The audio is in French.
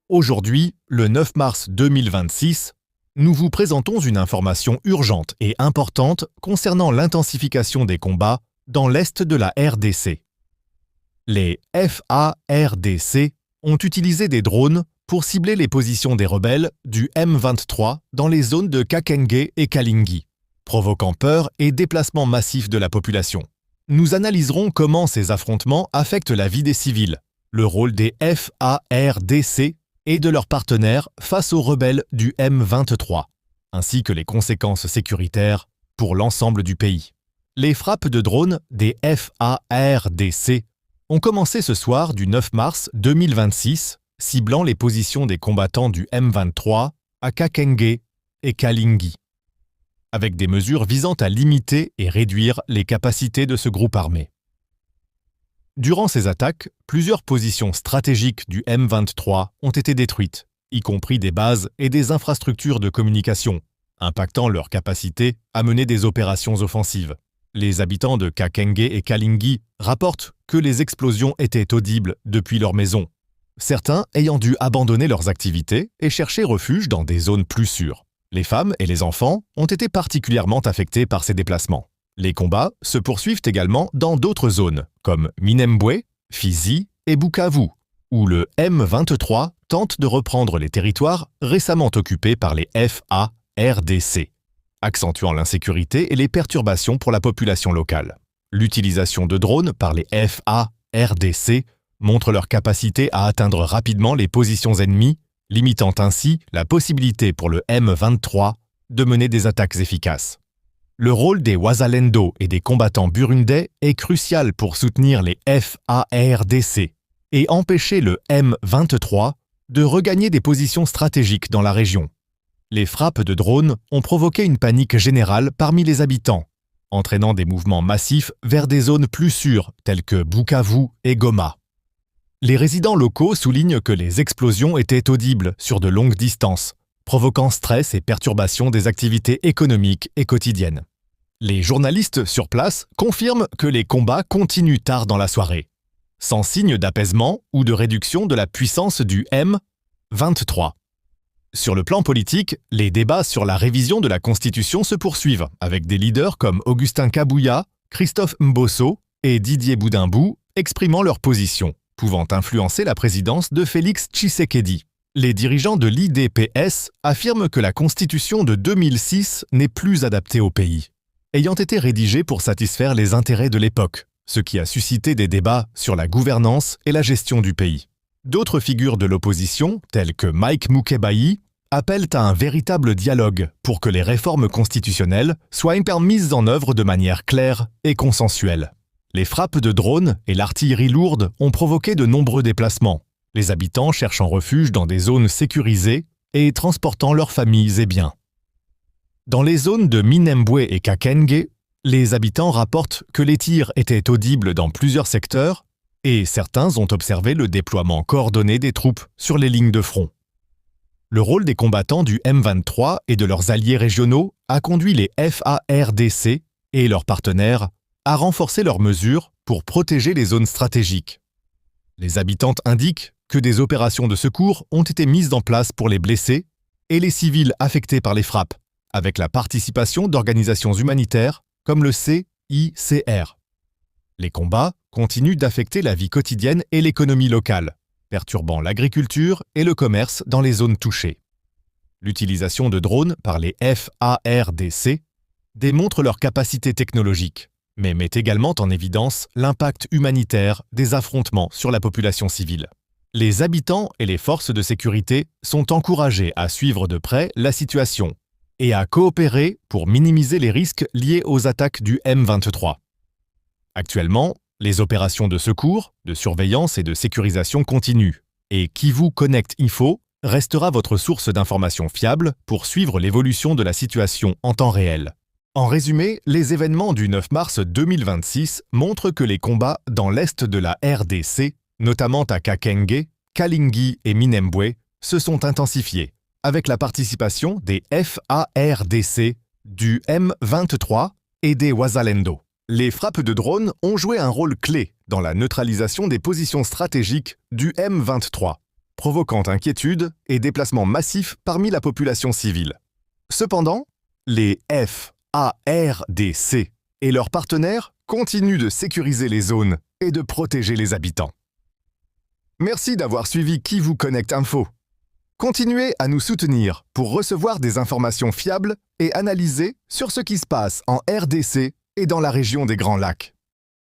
Aujourd'hui, le 9 mars 2026, nous vous présentons une information urgente et importante concernant l'intensification des combats dans l'est de la RDC. Les FARDC ont utilisé des drones pour cibler les positions des rebelles du M23 dans les zones de Kakenge et Kalingi, provoquant peur et déplacement massif de la population. Nous analyserons comment ces affrontements affectent la vie des civils, le rôle des FARDC et de leurs partenaires face aux rebelles du M23, ainsi que les conséquences sécuritaires pour l'ensemble du pays. Les frappes de drones des FARDC ont commencé ce soir du 9 mars 2026, ciblant les positions des combattants du M23 à Kakenge et Kalingi, avec des mesures visant à limiter et réduire les capacités de ce groupe armé. Durant ces attaques, plusieurs positions stratégiques du M23 ont été détruites, y compris des bases et des infrastructures de communication, impactant leur capacité à mener des opérations offensives. Les habitants de Kakenge et Kalingi rapportent que les explosions étaient audibles depuis leur maison, certains ayant dû abandonner leurs activités et chercher refuge dans des zones plus sûres. Les femmes et les enfants ont été particulièrement affectés par ces déplacements. Les combats se poursuivent également dans d'autres zones, comme Minembwe, Fizi et Bukavu, où le M23 tente de reprendre les territoires récemment occupés par les FARDC, accentuant l'insécurité et les perturbations pour la population locale. L'utilisation de drones par les FARDC montre leur capacité à atteindre rapidement les positions ennemies, limitant ainsi la possibilité pour le M23 de mener des attaques efficaces. Le rôle des Wazalendo et des combattants burundais est crucial pour soutenir les FARDC et empêcher le M23 de regagner des positions stratégiques dans la région. Les frappes de drones ont provoqué une panique générale parmi les habitants, entraînant des mouvements massifs vers des zones plus sûres telles que Bukavu et Goma. Les résidents locaux soulignent que les explosions étaient audibles sur de longues distances, provoquant stress et perturbation des activités économiques et quotidiennes. Les journalistes sur place confirment que les combats continuent tard dans la soirée, sans signe d'apaisement ou de réduction de la puissance du M23. Sur le plan politique, les débats sur la révision de la Constitution se poursuivent, avec des leaders comme Augustin Kabouya, Christophe Mbosso et Didier Boudinbou exprimant leur position, pouvant influencer la présidence de Félix Tshisekedi. Les dirigeants de l'IDPS affirment que la Constitution de 2006 n'est plus adaptée au pays, ayant été rédigée pour satisfaire les intérêts de l'époque, ce qui a suscité des débats sur la gouvernance et la gestion du pays. D'autres figures de l'opposition, telles que Mike Mukebayi, appellent à un véritable dialogue pour que les réformes constitutionnelles soient mises en œuvre de manière claire et consensuelle. Les frappes de drones et l'artillerie lourde ont provoqué de nombreux déplacements, les habitants cherchant refuge dans des zones sécurisées et transportant leurs familles et biens. Dans les zones de Minembwe et Kakenge, les habitants rapportent que les tirs étaient audibles dans plusieurs secteurs et certains ont observé le déploiement coordonné des troupes sur les lignes de front. Le rôle des combattants du M23 et de leurs alliés régionaux a conduit les FARDC et leurs partenaires à renforcer leurs mesures pour protéger les zones stratégiques. Les habitantes indiquent que des opérations de secours ont été mises en place pour les blessés et les civils affectés par les frappes, avec la participation d'organisations humanitaires comme le CICR. Les combats continuent d'affecter la vie quotidienne et l'économie locale, perturbant l'agriculture et le commerce dans les zones touchées. L'utilisation de drones par les FARDC démontre leur capacité technologique, mais met également en évidence l'impact humanitaire des affrontements sur la population civile. Les habitants et les forces de sécurité sont encouragés à suivre de près la situation et à coopérer pour minimiser les risques liés aux attaques du M23. Actuellement, les opérations de secours, de surveillance et de sécurisation continuent, et Kivu Connect Info restera votre source d'informations fiables pour suivre l'évolution de la situation en temps réel. En résumé, les événements du 9 mars 2026 montrent que les combats dans l'est de la RDC, notamment à Kakenge, Kalingi et Minembwe, se sont intensifiés, avec la participation des FARDC, du M23 et des Wazalendo. Les frappes de drones ont joué un rôle clé dans la neutralisation des positions stratégiques du M23, provoquant inquiétude et déplacements massifs parmi la population civile. Cependant, les FARDC et leurs partenaires continuent de sécuriser les zones et de protéger les habitants. Merci d'avoir suivi Qui vous connecte Info. Continuez à nous soutenir pour recevoir des informations fiables et analysées sur ce qui se passe en RDC et dans la région des Grands Lacs.